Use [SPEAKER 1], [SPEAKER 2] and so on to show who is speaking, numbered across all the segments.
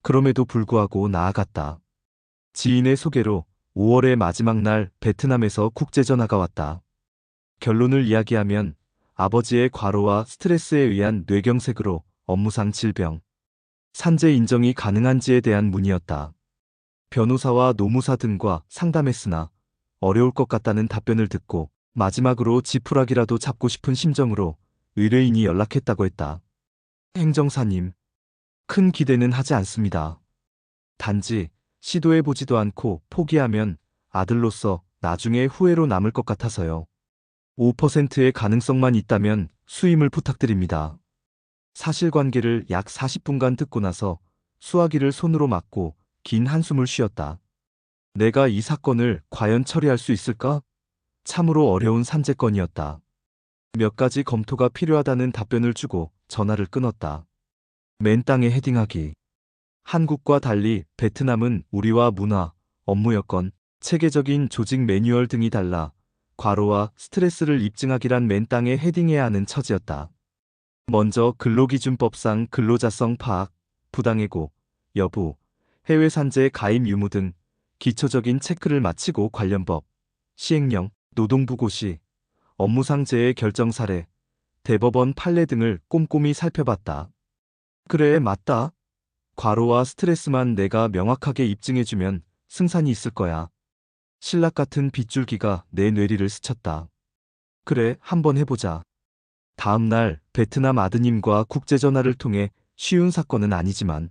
[SPEAKER 1] 그럼에도 불구하고 나아갔다. 지인의 소개로 5월의 마지막 날 베트남에서 국제전화가 왔다. 결론을 이야기하면 아버지의 과로와 스트레스에 의한 뇌경색으로 업무상 질병, 산재 인정이 가능한지에 대한 문의였다. 변호사와 노무사 등과 상담했으나 어려울 것 같다는 답변을 듣고 마지막으로 지푸라기라도 잡고 싶은 심정으로 의뢰인이 연락했다고 했다. 행정사님, 큰 기대는 하지 않습니다. 단지 시도해보지도 않고 포기하면 아들로서 나중에 후회로 남을 것 같아서요. 5%의 가능성만 있다면 수임을 부탁드립니다. 사실관계를 약 40분간 듣고 나서 수화기를 손으로 막고 긴 한숨을 쉬었다. 내가 이 사건을 과연 처리할 수 있을까? 참으로 어려운 산재건이었다. 몇 가지 검토가 필요하다는 답변을 주고 전화를 끊었다. 맨 땅에 헤딩하기. 한국과 달리 베트남은 우리와 문화, 업무 여건, 체계적인 조직 매뉴얼 등이 달라 과로와 스트레스를 입증하기란 맨 땅에 헤딩해야 하는 처지였다. 먼저 근로기준법상 근로자성 파악, 부당해고, 여부, 해외 산재 가입 유무 등 기초적인 체크를 마치고 관련 법, 시행령, 노동부 고시, 업무상 재해 결정 사례, 대법원 판례 등을 꼼꼼히 살펴봤다. 그래, 맞다. 과로와 스트레스만 내가 명확하게 입증해주면 승산이 있을 거야. 신락 같은 빗줄기가 내 뇌리를 스쳤다. 그래, 한번 해보자. 다음 날 베트남 아드님과 국제전화를 통해 쉬운 사건은 아니지만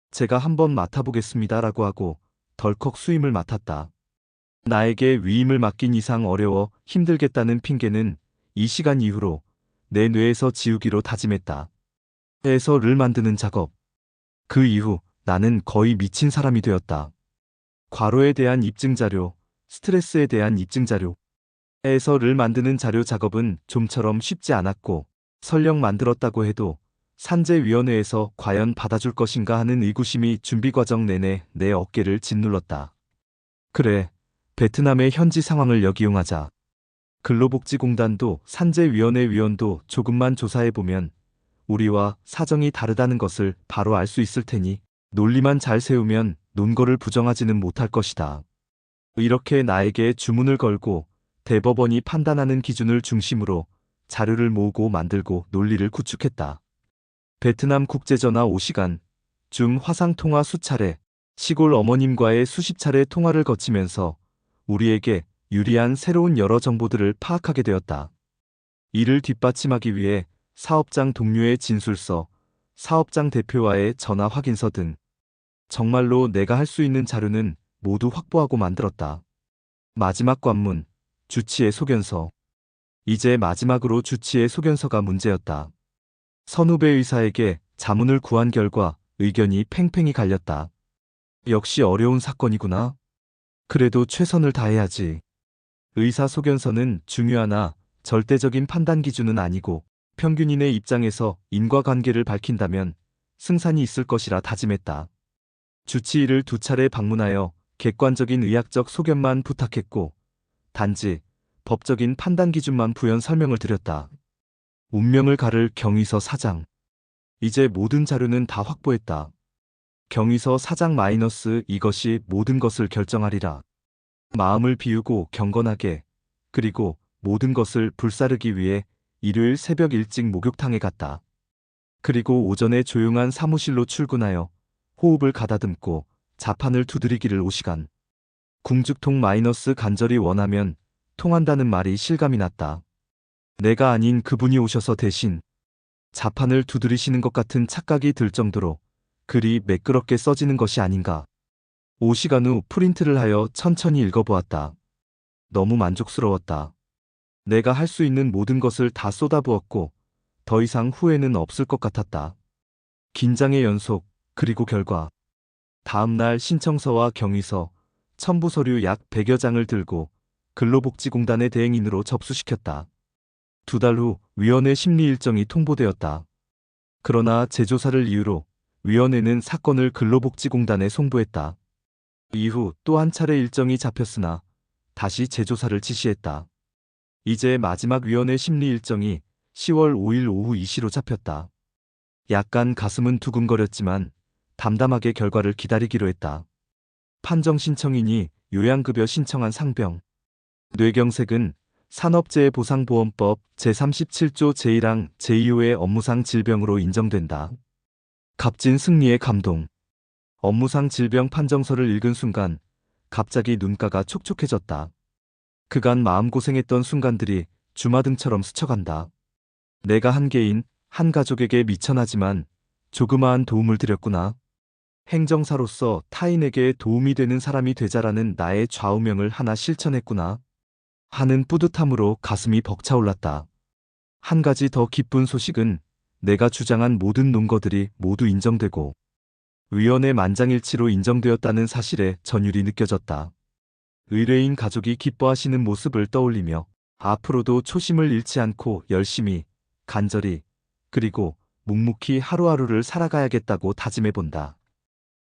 [SPEAKER 1] 제가 한번 맡아보겠습니다라고 하고 덜컥 수임을 맡았다. 나에게 위임을 맡긴 이상 어려워 힘들겠다는 핑계는 이 시간 이후로 내 뇌에서 지우기로 다짐했다. 해서를 만드는 작업. 그 이후 나는 거의 미친 사람이 되었다. 과로에 대한 입증 자료, 스트레스에 대한 입증 자료, 해서를 만드는 자료 작업은 좀처럼 쉽지 않았고 설령 만들었다고 해도 산재위원회에서 과연 받아줄 것인가 하는 의구심이 준비 과정 내내 내 어깨를 짓눌렀다. 그래, 베트남의 현지 상황을 역이용하자. 근로복지공단도 산재위원회 위원도 조금만 조사해보면 우리와 사정이 다르다는 것을 바로 알 수 있을 테니 논리만 잘 세우면 논거를 부정하지는 못할 것이다. 이렇게 나에게 주문을 걸고 대법원이 판단하는 기준을 중심으로 자료를 모으고 만들고 논리를 구축했다. 베트남 국제전화 5시간, 중 화상통화 수차례, 시골 어머님과의 수십 차례 통화를 거치면서 우리에게 유리한 새로운 여러 정보들을 파악하게 되었다. 이를 뒷받침하기 위해 사업장 동료의 진술서, 사업장 대표와의 전화 확인서 등 정말로 내가 할 수 있는 자료는 모두 확보하고 만들었다. 마지막 관문, 주치의 소견서. 이제 마지막으로 주치의 소견서가 문제였다. 선후배 의사에게 자문을 구한 결과 의견이 팽팽히 갈렸다. 역시 어려운 사건이구나. 그래도 최선을 다해야지. 의사 소견서는 중요하나 절대적인 판단 기준은 아니고 평균인의 입장에서 인과관계를 밝힌다면 승산이 있을 것이라 다짐했다. 주치의를 2차례 방문하여 객관적인 의학적 소견만 부탁했고 단지 법적인 판단 기준만 부연 설명을 드렸다. 운명을 가를 경위서 사장. 이제 모든 자료는 다 확보했다. 경위서 사장 마이너스 이것이 모든 것을 결정하리라. 마음을 비우고 경건하게, 그리고 모든 것을 불사르기 위해 일요일 새벽 일찍 목욕탕에 갔다. 그리고 오전에 조용한 사무실로 출근하여 호흡을 가다듬고 자판을 두드리기를 5시간. 궁죽통 마이너스 간절히 원하면 통한다는 말이 실감이 났다. 내가 아닌 그분이 오셔서 대신 자판을 두드리시는 것 같은 착각이 들 정도로 글이 매끄럽게 써지는 것이 아닌가. 5시간 후 프린트를 하여 천천히 읽어보았다. 너무 만족스러웠다. 내가 할 수 있는 모든 것을 다 쏟아부었고 더 이상 후회는 없을 것 같았다. 긴장의 연속, 그리고 결과. 다음 날 신청서와 경위서, 첨부 서류 약 100여 장을 들고 근로복지공단의 대행인으로 접수시켰다. 2달 후 위원회 심리 일정이 통보되었다. 그러나 재조사를 이유로 위원회는 사건을 근로복지공단에 송부했다. 이후 또 한 차례 일정이 잡혔으나 다시 재조사를 지시했다. 이제 마지막 위원회 심리 일정이 10월 5일 오후 2시로 잡혔다. 약간 가슴은 두근거렸지만 담담하게 결과를 기다리기로 했다. 판정 신청이니 요양급여 신청한 상병. 뇌경색은 산업재해보상보험법 제37조 제1항 제2호의 업무상 질병으로 인정된다. 값진 승리의 감동. 업무상 질병 판정서를 읽은 순간 갑자기 눈가가 촉촉해졌다. 그간 마음고생했던 순간들이 주마등처럼 스쳐간다. 내가 한 개인, 한 가족에게 미천하지만 조그마한 도움을 드렸구나. 행정사로서 타인에게 도움이 되는 사람이 되자라는 나의 좌우명을 하나 실천했구나 하는 뿌듯함으로 가슴이 벅차올랐다. 한 가지 더 기쁜 소식은 내가 주장한 모든 논거들이 모두 인정되고 의원의 만장일치로 인정되었다는 사실에 전율이 느껴졌다. 의뢰인 가족이 기뻐하시는 모습을 떠올리며 앞으로도 초심을 잃지 않고 열심히, 간절히, 그리고 묵묵히 하루하루를 살아가야겠다고 다짐해본다.